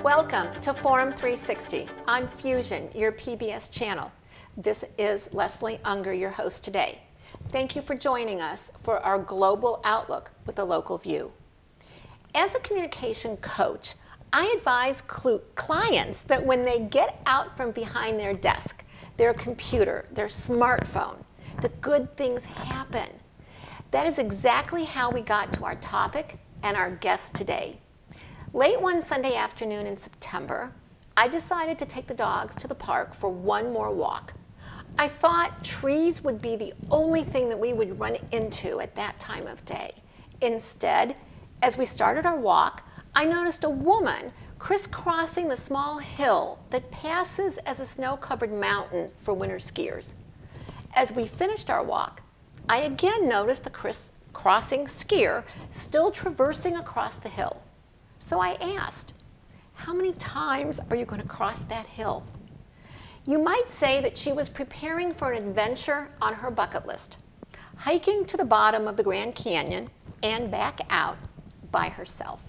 Welcome to Forum 360 on Fusion, your PBS channel. This is Leslie Ungar, your host today. Thank you for joining us for our global outlook with a local view. As a communication coach, I advise clients that when they get out from behind their desk, their computer, their smartphone, the good things happen. That is exactly how we got to our topic and our guest today. Late one Sunday afternoon in September, I decided to take the dogs to the park for one more walk. I thought trees would be the only thing that we would run into at that time of day. Instead, as we started our walk, I noticed a woman crisscrossing the small hill that passes as a snow-covered mountain for winter skiers. As we finished our walk, I again noticed the crisscrossing skier still traversing across the hill. So I asked, how many times are you going to cross that hill? You might say that she was preparing for an adventure on her bucket list, hiking to the bottom of the Grand Canyon and back out by herself.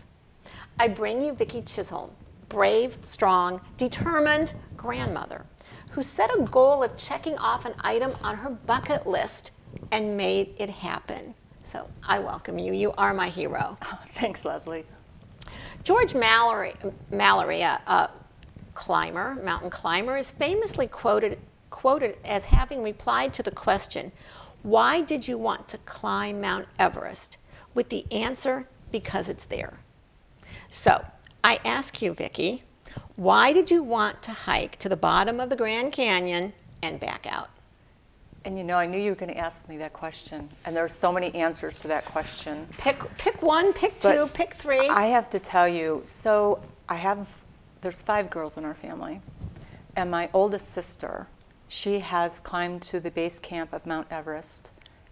I bring you Vicki Chisholm, brave, strong, determined grandmother who set a goal of checking off an item on her bucket list and made it happen. So I welcome you. You are my hero. Oh, thanks, Leslie. George Mallory, a mountain climber, is famously quoted as having replied to the question, why did you want to climb Mount Everest? With the answer, because it's there. So I ask you, Vicki, why did you want to hike to the bottom of the Grand Canyon and back out? And you know, I knew you were going to ask me that question, and there are so many answers to that question. Pick one, pick two, pick three. I have to tell you, so there's 5 girls in our family, and my oldest sister, she has climbed to the base camp of Mount Everest,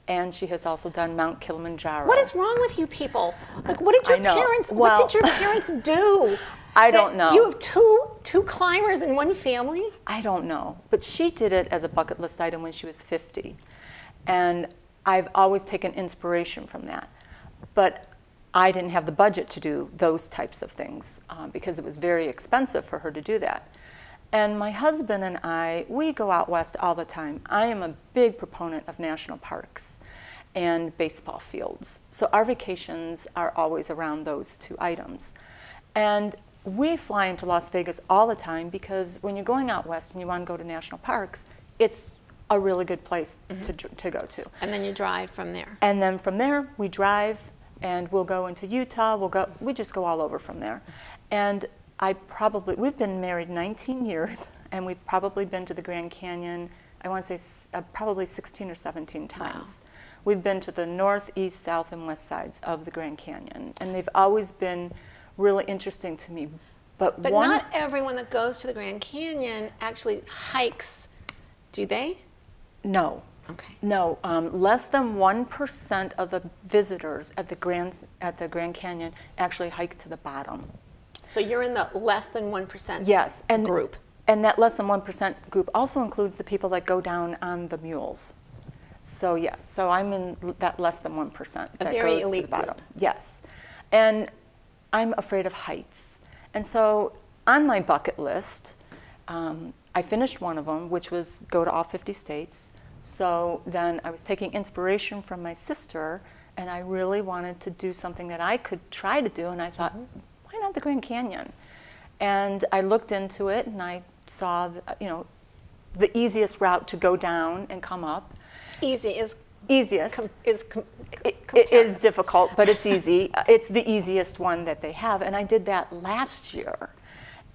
and she has also done Mount Kilimanjaro. What is wrong with you people? Like, what did your parents? Well, what did your parents do? I don't know. You have two climbers in one family? I don't know, but she did it as a bucket list item when she was 50, and I've always taken inspiration from that. But I didn't have the budget to do those types of things because it was very expensive for her to do that. And my husband and I, we go out west all the time. I am a big proponent of national parks and baseball fields. So our vacations are always around those 2 items. And we fly into Las Vegas all the time because when you're going out west and you want to go to national parks, it's a really good place to go to. And then you drive from there. And then from there, we drive and we'll go into Utah. We just go all over from there. And we've been married 19 years, and we've probably been to the Grand Canyon, I want to say probably 16 or 17 times. Wow. We've been to the north, east, south, and west sides of the Grand Canyon, and they've always been really interesting to me. But not everyone that goes to the Grand Canyon actually hikes, do they? No. Okay. No, less than 1% of the visitors at the Grand Canyon actually hike to the bottom. So you're in the less than 1% yes, and group. And that less than 1% group also includes the people that go down on the mules. So yes, so I'm in that less than 1% that very goes to elite the bottom. Group. Yes, and I'm afraid of heights. And so on my bucket list, I finished one of them, which was go to all 50 states. So then I was taking inspiration from my sister, and I really wanted to do something that I could try to do, and I thought, why not the Grand Canyon? And I looked into it, and I saw, the easiest route to go down and come up. Easiest. It is difficult, but it's easy. It's the easiest one that they have, and I did that last year.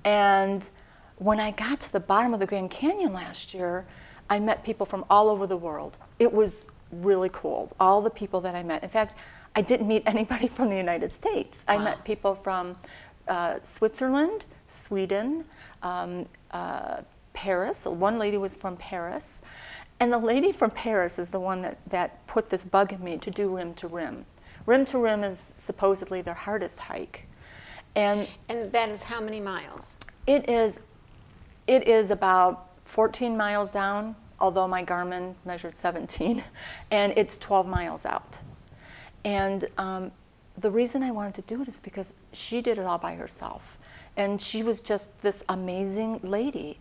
And when I got to the bottom of the Grand Canyon last year, I met people from all over the world. It was really cool, all the people that I met. In fact, I didn't meet anybody from the United States. Wow. I met people from Switzerland, Sweden, Paris. One lady was from Paris. And the lady from Paris is the one that put this bug in me to do rim to rim. Rim to rim is supposedly their hardest hike. And that is how many miles? It is about 14 miles down, although my Garmin measured 17, and it's 12 miles out. And the reason I wanted to do it is because she did it all by herself. And she was just this amazing lady.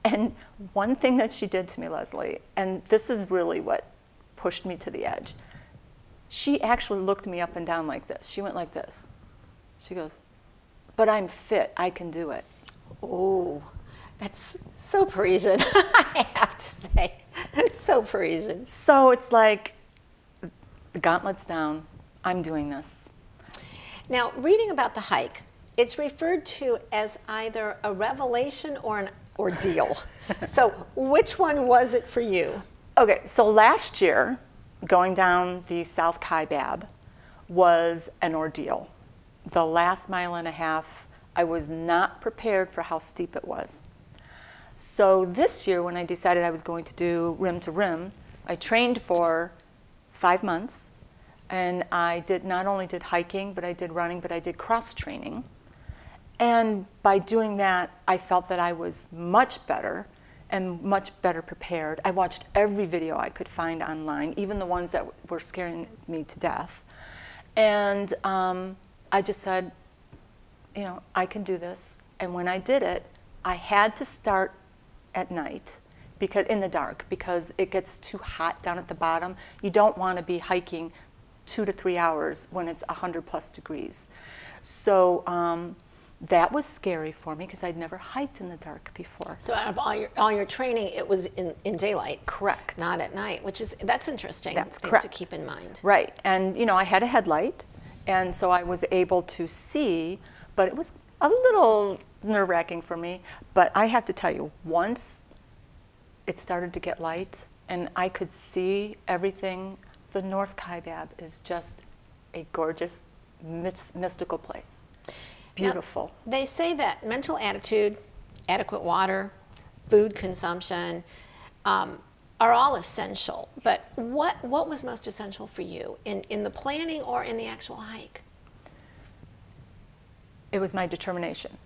And one thing that she did to me, Leslie, and this is really what pushed me to the edge, she actually looked me up and down like this. She went like this. She goes, "But I'm fit, I can do it." Oh, that's so Parisian, I have to say. So Parisian. So it's like, the gauntlet's down, I'm doing this. Now, reading about the hike, it's referred to as either a revelation or an ordeal. So which one was it for you? Okay, so last year, going down the South Kaibab was an ordeal. The last mile and a half, I was not prepared for how steep it was. So this year, when I decided I was going to do rim to rim, I trained for 5 months, and I not only did hiking, but I did running, but I did cross training. And by doing that, I felt that I was much better and much better prepared. I watched every video I could find online, even the ones that were scaring me to death. And I just said, you know, I can do this. And when I did it, I had to start at night, because in the dark, because it gets too hot down at the bottom. You don't want to be hiking 2 to 3 hours when it's 100+ degrees. So that was scary for me because I'd never hiked in the dark before. So out of all your training, it was in daylight. Correct. Not at night, that's interesting. That's thing correct. To keep in mind. Right, and you know, I had a headlight, and so I was able to see, but it was a little nerve-wracking for me. But I have to tell you, once it started to get light and I could see everything, the North Kaibab is just a gorgeous, mystical place. Beautiful. Now, they say that mental attitude, adequate water, food consumption are all essential. But Yes. what was most essential for you in the planning or in the actual hike? It was my determination,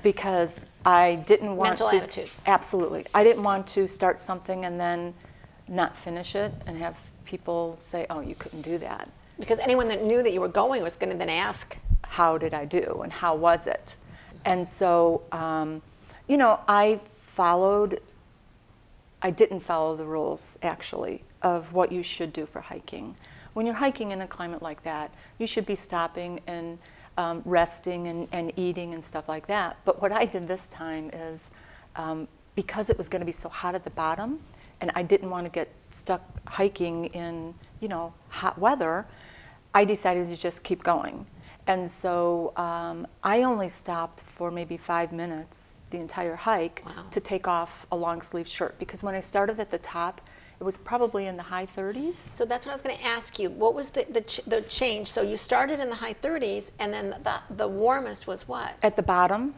because I didn't want Mental to. attitude. Absolutely. I didn't want to start something and then not finish it and have people say, "Oh, you couldn't do that." Because anyone that knew that you were going was going to then ask, how did I do and how was it? And so, you know, I didn't follow the rules, actually, of what you should do for hiking. When you're hiking in a climate like that, you should be stopping and resting and eating and stuff like that. But what I did this time is, because it was going to be so hot at the bottom, and I didn't want to get stuck hiking in, you know, hot weather, I decided to just keep going. And so I only stopped for maybe 5 minutes the entire hike. Wow. To take off a long sleeve shirt, because when I started at the top, it was probably in the high 30s. so that's what I was going to ask you. What was the change? So you started in the high 30s, and then the warmest was what? At the bottom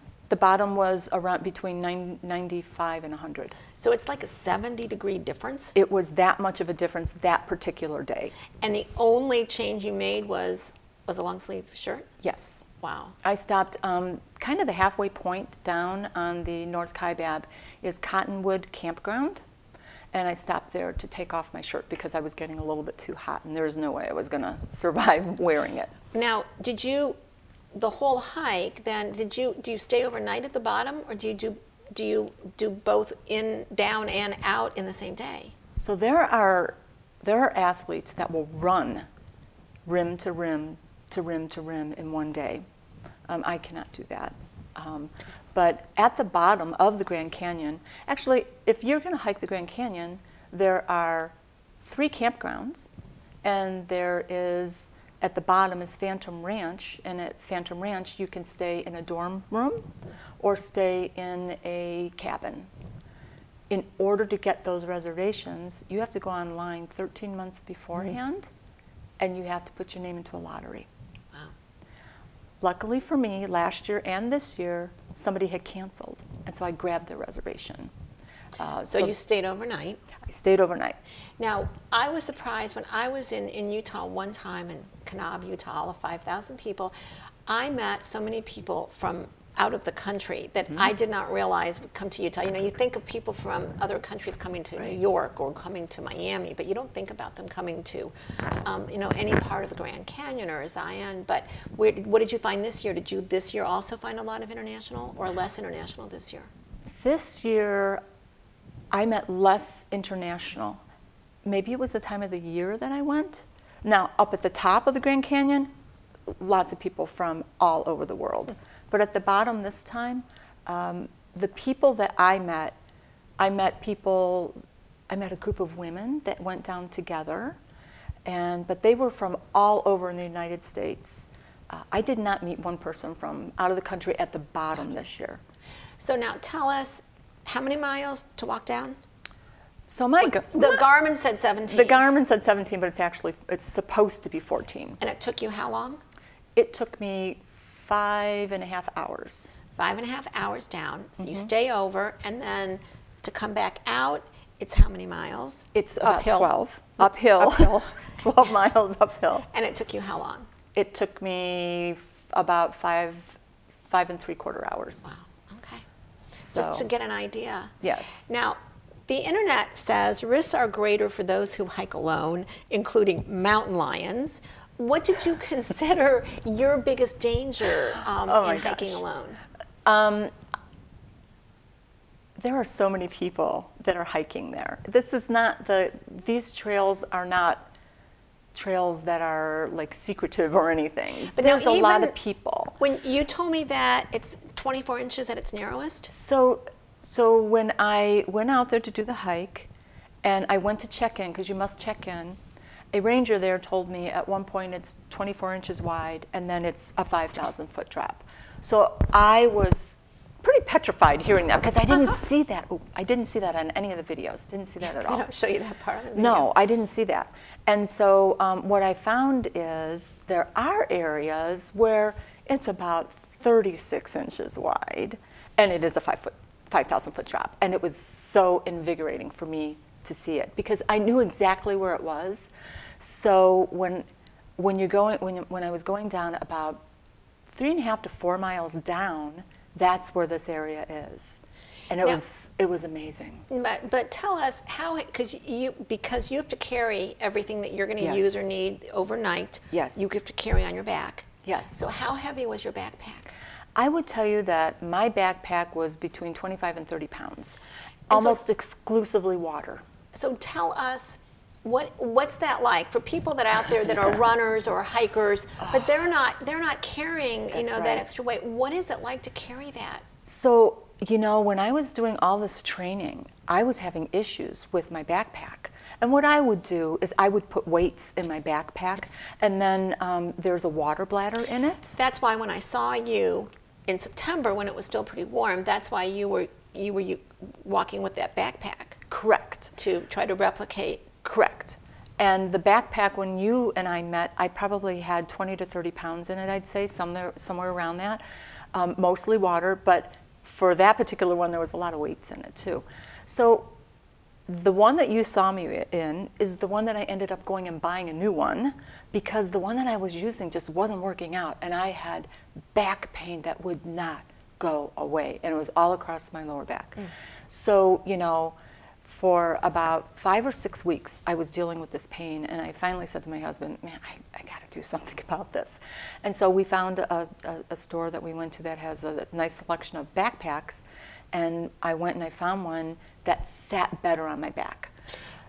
was around between 95 and 100. So it's like a 70-degree difference? It was that much of a difference that particular day. And the only change you made was a long sleeve shirt? Yes. Wow. I stopped kind of the halfway point down on the North Kaibab is Cottonwood Campground. And I stopped there to take off my shirt because I was getting a little bit too hot, and there was no way I was going to survive wearing it. Now, the whole hike, then, do you stay overnight at the bottom, or do you do both in, down, and out in the same day? So there are athletes that will run rim to rim to rim to rim in one day. I cannot do that. But at the bottom of the Grand Canyon, actually, if you're going to hike the Grand Canyon, there are 3 campgrounds, and there is, at the bottom is Phantom Ranch, and at Phantom Ranch you can stay in a dorm room or stay in a cabin. In order to get those reservations, you have to go online 13 months beforehand, and you have to put your name into a lottery. Wow. Luckily for me, last year and this year, somebody had canceled, and so I grabbed the reservation. So you stayed overnight? I stayed overnight. Now, I was surprised when I was in Utah one time, in Kanab, Utah, all of 5,000 people. I met so many people from out of the country that I did not realize would come to Utah. You know, you think of people from other countries coming to New York or coming to Miami, but you don't think about them coming to, you know, any part of the Grand Canyon or Zion. But what did you find this year? Did you this year also find a lot of international or less international this year? This year, I met less international. Maybe it was the time of the year that I went. Now, up at the top of the Grand Canyon, lots of people from all over the world. But at the bottom this time, the people that I met a group of women that went down together, but they were from all over in the United States. I did not meet one person from out of the country at the bottom this year. So now tell us, how many miles to walk down? So the Garmin said 17. The Garmin said 17, but it's supposed to be 14. And it took you how long? It took me 5.5 hours. 5.5 hours down. So you stay over, and then to come back out, it's how many miles? It's about uphill. 12. Uphill. 12 miles uphill. And it took you how long? It took me about 5.75 hours. Wow. Okay. So, just to get an idea. Yes. Now, the internet says risks are greater for those who hike alone, including mountain lions. What did you consider your biggest danger in hiking alone? There are so many people that are hiking there. These trails are not trails that are like secretive or anything. But there's a lot of people. When you told me that it's 24 inches at its narrowest? So when I went out there to do the hike, and I went to check in, because you must check in, a ranger there told me at one point it's 24 inches wide, and then it's a 5,000 foot drop. So I was pretty petrified hearing that, because I didn't see that. I didn't see that on any of the videos. Didn't see that at all. They don't show you that part of the video. No, I didn't see that. And so what I found is there are areas where it's about 36 inches wide, and it is a 5,000 foot drop. And it was so invigorating for me to see it, because I knew exactly where it was. So when I was going down about 3.5 to 4 miles down, that's where this area is. And it was amazing. But tell us how, because you have to carry everything that you're going to use or need overnight. Yes. You have to carry on your back. Yes. So how heavy was your backpack? I would tell you that my backpack was between 25 and 30 pounds, almost exclusively water. So tell us, what's that like for people that are out there that are runners or hikers, but they're not carrying that extra weight? What is it like to carry that? So when I was doing all this training, I was having issues with my backpack. And what I would do is I would put weights in my backpack, and then there's a water bladder in it. That's why when I saw you in September, when it was still pretty warm, that's why you were walking with that backpack. Correct. To try to replicate. Correct. And the backpack, when you and I met, I probably had 20 to 30 pounds in it, I'd say, somewhere around that. Mostly water, but for that particular one, there was a lot of weights in it too. So the one that you saw me in is the one that I ended up going and buying a new one, because the one that I was using just wasn't working out, and I had back pain that would not go away, and it was all across my lower back. So, for about 5 or 6 weeks, I was dealing with this pain, and I finally said to my husband, man, I got to do something about this. And so we found a store that we went to that has a nice selection of backpacks, and I went and I found one that sat better on my back.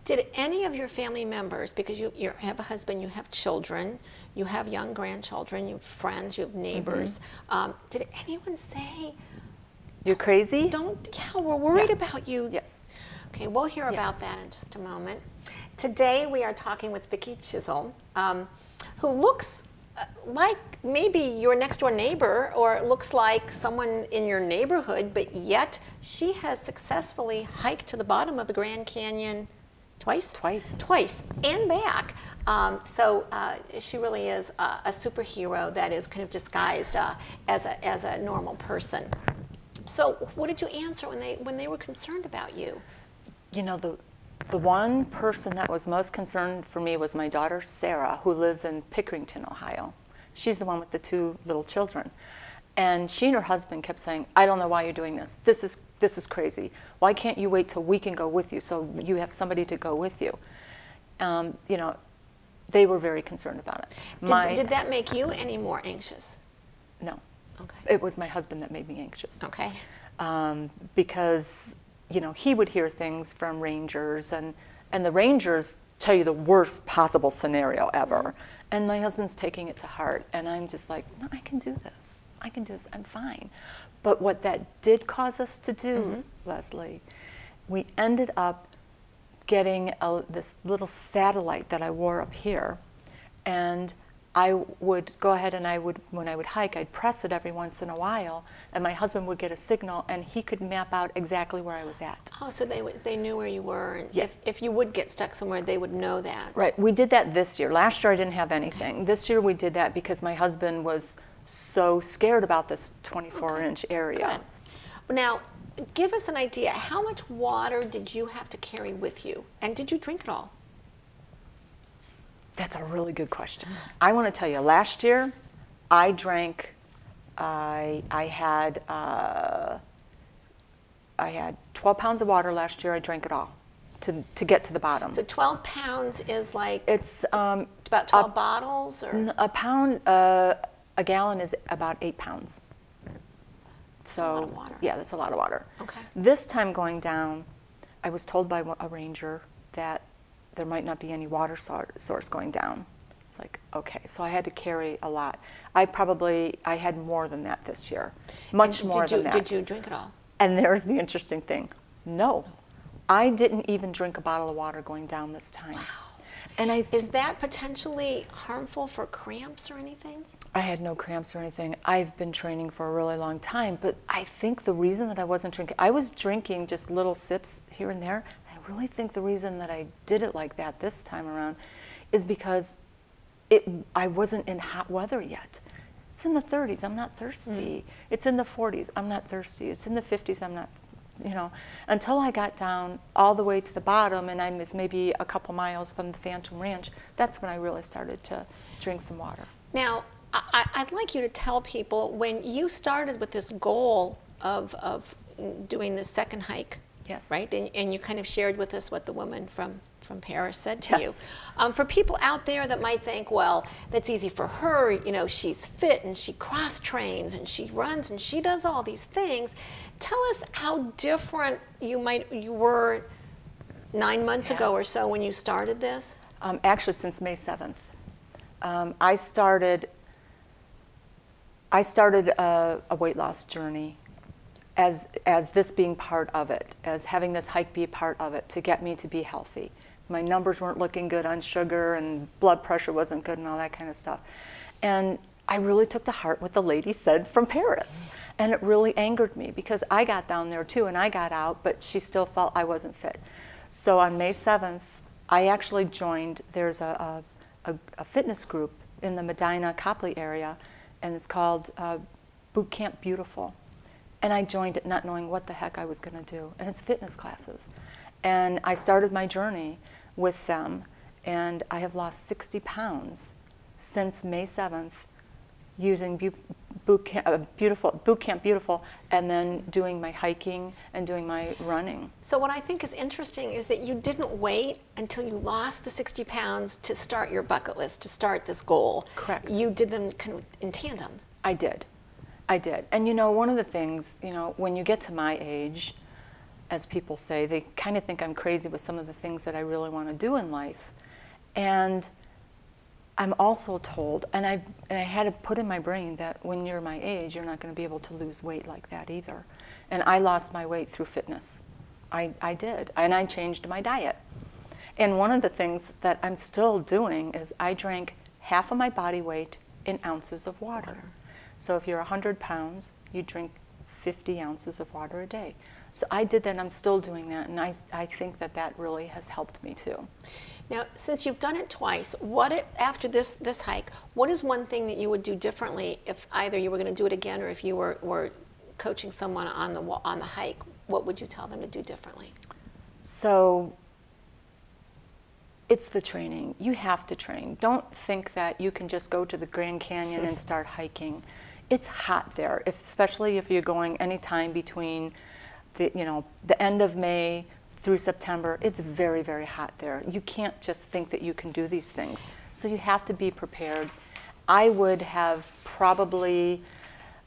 Did any of your family members, because you have a husband, you have children, you have young grandchildren, you have friends, you have neighbors, did anyone say, you're crazy? We're worried about you. Yes. Okay, we'll hear about that in just a moment. Today we are talking with Vicki Chisholm, who looks like maybe your next door neighbor, or looks like someone in your neighborhood, but yet she has successfully hiked to the bottom of the Grand Canyon twice? Twice, and back. So she really is a superhero that is kind of disguised as a normal person. So what did you answer when they were concerned about you? The one person that was most concerned for me was my daughter, Sarah, who lives in Pickerington, Ohio. She's the one with the 2 little children. And she and her husband kept saying, I don't know why you're doing this. This is crazy. Why can't you wait till we can go with you so you have somebody to go with you? You know, they were very concerned about it. Did that make you any more anxious? No. Okay. It was my husband that made me anxious. Okay. Because, you know, he would hear things from rangers, and the rangers tell you the worst possible scenario ever. And my husband's taking it to heart, and I'm just like, no, I can do this. I can do this, I'm fine. But what that did cause us to do, Leslie, we ended up getting this little satellite that I wore up here, and I would go ahead and when I would hike, I'd press it every once in a while, and my husband would get a signal, and he could map out exactly where I was at. Oh, so they knew where you were, and Yeah. if you would get stuck somewhere, they would know that. Right, we did that this year. Last year I didn't have anything. This year we did that because my husband was so scared about this 24-inch area. Good. Now, give us an idea. How much water did you have to carry with you, and did you drink it all? That's a really good question. I want to tell you, last year I drank, I had 12 pounds of water last year. I drank it all to get to the bottom. So 12 pounds is like, It's about 12 bottles? Or? a pound, a gallon is about 8 pounds. So, a lot of water. Yeah, that's a lot of water. Okay. This time going down, I was told by a ranger that there might not be any water source going down. It's like, okay, so I had to carry a lot. I had more than that this year, much more than that. Did you drink it all? And there's the interesting thing. No, I didn't even drink a bottle of water going down this time. Wow. And Is that potentially harmful for cramps or anything? I had no cramps or anything. I've been training for a really long time, but I think the reason that I wasn't drinking, I was drinking just little sips here and there. I really think the reason that I did it like that this time around is because I wasn't in hot weather yet. It's in the 30s, I'm not thirsty. It's in the 40s, I'm not thirsty. It's in the 50s, I'm not, you know. Until I got down all the way to the bottom and I was maybe a couple miles from the Phantom Ranch, that's when I really started to drink some water. Now, I'd like you to tell people, when you started with this goal of doing this second hike, Yes. right? And you kind of shared with us what the woman from Paris said to Yes. you. For people out there that might think, well, that's easy for her, you know, she's fit and she cross trains and she runs and she does all these things. Tell us how different you were 9 months ago or so when you started this. Actually, since May 7th. I started a weight loss journey as this being part of it, as having this hike be a part of it to get me to be healthy. My numbers weren't looking good on sugar and blood pressure wasn't good and all that kind of stuff. And I really took to heart what the lady said from Paris. And it really angered me because I got down there too and I got out, but she still felt I wasn't fit. So on May 7th, I actually joined, there's a fitness group in the Medina Copley area, and it's called Boot Camp Beautiful. And I joined it not knowing what the heck I was going to do. And it's fitness classes. And I started my journey with them, and I have lost 60 pounds since May 7th using Boot Camp Beautiful, and then doing my hiking and doing my running. So what I think is interesting is that you didn't wait until you lost the 60 pounds to start your bucket list, to start this goal. Correct. You did them kind of in tandem. I did. And you know, one of the things, you know, when you get to my age, as people say, they kind of think I'm crazy with some of the things that I really want to do in life. And I'm also told, and I had to put in my brain that when you're my age, you're not going to be able to lose weight like that either. And I lost my weight through fitness. I did, and I changed my diet. And one of the things that I'm still doing is I drank half of my body weight in ounces of water. So if you're 100 pounds, you drink 50 ounces of water a day. So I did that, and I'm still doing that, and I think that that really has helped me too. Now, since you've done it twice, after this hike, what is one thing that you would do differently if either you were going to do it again or if you were coaching someone on the hike? What would you tell them to do differently? So it's the training. You have to train. Don't think that you can just go to the Grand Canyon and start hiking. It's hot there, especially if you're going anytime between the end of May through September. It's very, very hot there. You can't just think that you can do these things. So you have to be prepared. I would have probably,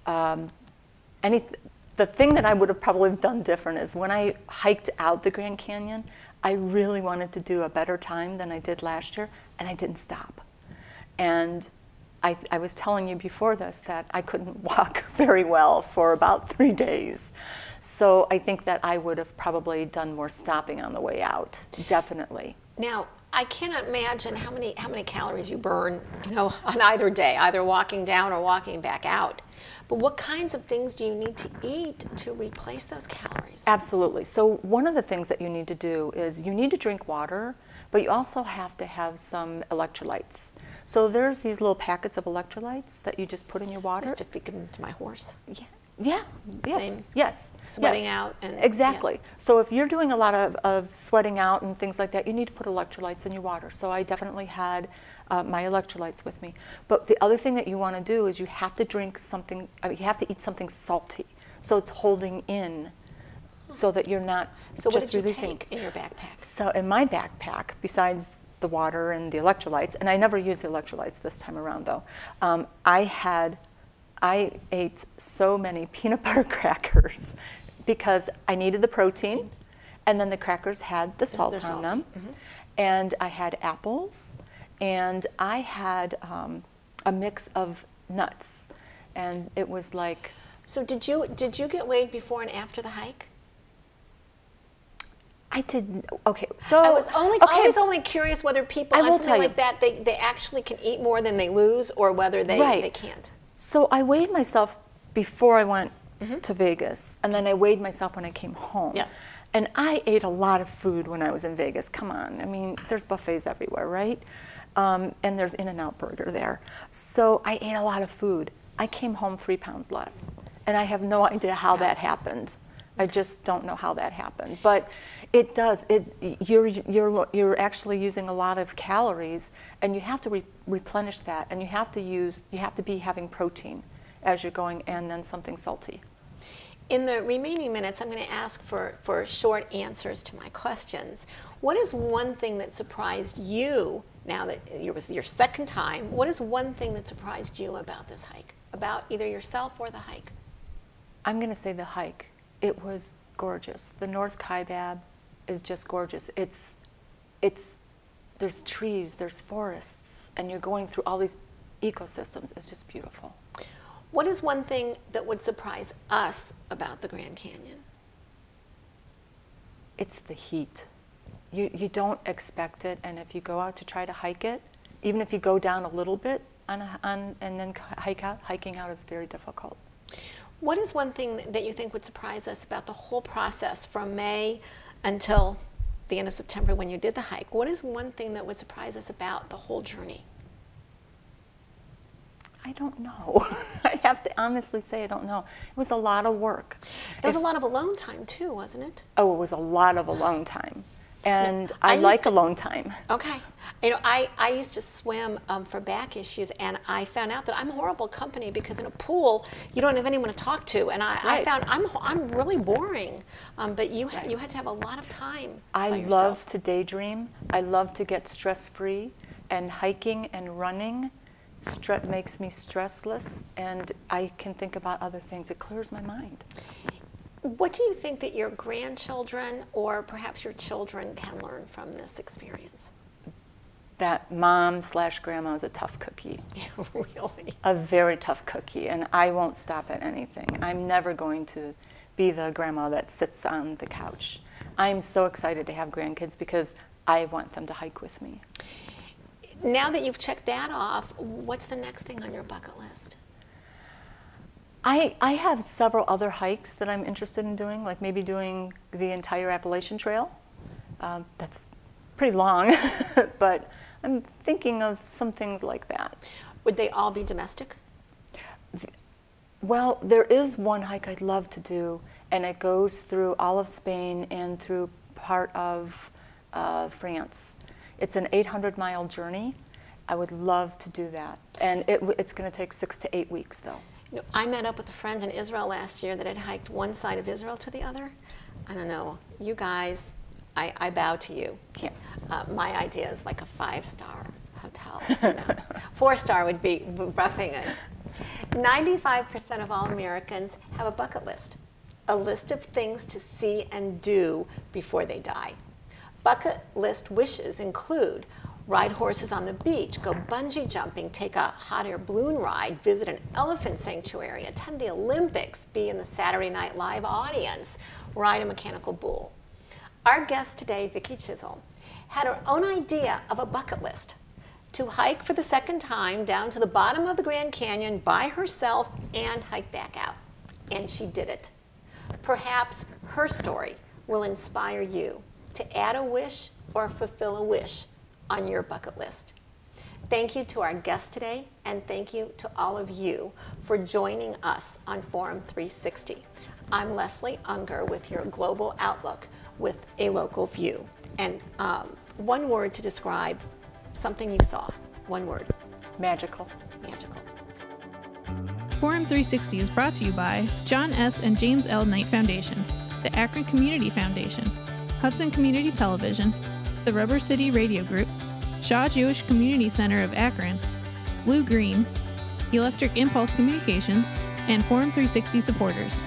the thing that I would have probably done different is when I hiked out the Grand Canyon, I really wanted to do a better time than I did last year, and I didn't stop. And I was telling you before this that I couldn't walk very well for about 3 days. So I think that I would have probably done more stopping on the way out, definitely. Now, I cannot imagine how many calories you burn, on either day, either walking down or walking back out. But what kinds of things do you need to eat to replace those calories? Absolutely. So one of the things that you need to do is you need to drink water, but you also have to have some electrolytes. So there's these little packets of electrolytes that you just put in your water. Just to feed them to my horse. Yeah. Yeah, yes, Same. yes. Sweating yes. out. And exactly. Yes. So if you're doing a lot of sweating out and things like that, you need to put electrolytes in your water. So I definitely had my electrolytes with me. But the other thing that you want to do is you have to drink something, you have to eat something salty. So it's holding in so that you're not So just what did you releasing. take in your backpack? So in my backpack, besides the water and the electrolytes, and I never used the electrolytes this time around though, I ate so many peanut butter crackers because I needed the protein, and then the crackers had the salt on them, and I had apples, and I had a mix of nuts, and it was like. So did you get weighed before and after the hike? I didn't. Okay, so I was always only curious whether people on something like that they actually can eat more than they lose, or whether they can't. So I weighed myself before I went to Vegas, and then I weighed myself when I came home. Yes. And I ate a lot of food when I was in Vegas. Come on, I mean, there's buffets everywhere, right? And there's In-N-Out Burger there. So I ate a lot of food. I came home 3 pounds less, and I have no idea how that happened. I just don't know how that happened, but it does. You're actually using a lot of calories, and you have to replenish that, and you have to be having protein as you're going, and then something salty. In the remaining minutes, I'm going to ask for short answers to my questions. What is one thing that surprised you, now that it was your second time, what is one thing that surprised you about this hike, about either yourself or the hike? I'm going to say the hike. It was gorgeous. The North Kaibab is just gorgeous. There's trees, there's forests, and you're going through all these ecosystems. It's just beautiful. What is one thing that would surprise us about the Grand Canyon? It's the heat. You don't expect it, and if you go out to try to hike it, even if you go down a little bit and then hiking out is very difficult. What is one thing that you think would surprise us about the whole process from May until the end of September when you did the hike? What is one thing that would surprise us about the whole journey? I don't know. I have to honestly say I don't know. It was a lot of work. It was a lot of alone time too, wasn't it? Oh, it was a lot of alone time. And I like alone time. Okay. I used to swim for back issues, and I found out that I'm horrible company because in a pool, you don't have anyone to talk to. And I found I'm really boring. But you had to have a lot of time by yourself. I love to daydream. I love to get stress-free. And hiking and running makes me stressless, and I can think about other things. It clears my mind. What do you think that your grandchildren or perhaps your children can learn from this experience? That mom/grandma is a tough cookie. Yeah, really? A very tough cookie, and I won't stop at anything. I'm never going to be the grandma that sits on the couch. I'm so excited to have grandkids because I want them to hike with me. Now that you've checked that off, what's the next thing on your bucket list? I have several other hikes that I'm interested in doing, like maybe doing the entire Appalachian Trail. That's pretty long, but I'm thinking of some things like that. Would they all be domestic? Well, there is one hike I'd love to do, and it goes through all of Spain and through part of France. It's an 800-mile journey. I would love to do that, and it's going to take 6 to 8 weeks, though. You know, I met up with a friend in Israel last year that had hiked one side of Israel to the other. I don't know, you guys, I bow to you. Yeah. My idea is like a 5-star hotel. You know. 4-star would be roughing it. 95% of all Americans have a bucket list, a list of things to see and do before they die. Bucket list wishes include ride horses on the beach, go bungee jumping, take a hot air balloon ride, visit an elephant sanctuary, attend the Olympics, be in the Saturday Night Live audience, ride a mechanical bull. Our guest today, Vicki Chisholm, had her own idea of a bucket list: to hike for the second time down to the bottom of the Grand Canyon by herself and hike back out. And she did it. Perhaps her story will inspire you to add a wish or fulfill a wish on your bucket list. Thank you to our guest today, and thank you to all of you for joining us on Forum 360. I'm Leslie Ungar with your Global Outlook with a local view. And one word to describe something you saw. One word. Magical. Magical. Forum 360 is brought to you by John S. and James L. Knight Foundation, the Akron Community Foundation, Hudson Community Television, the Rubber City Radio Group, Shaw Jewish Community Center of Akron, Blue Green, Electric Impulse Communications, and Forum 360 supporters.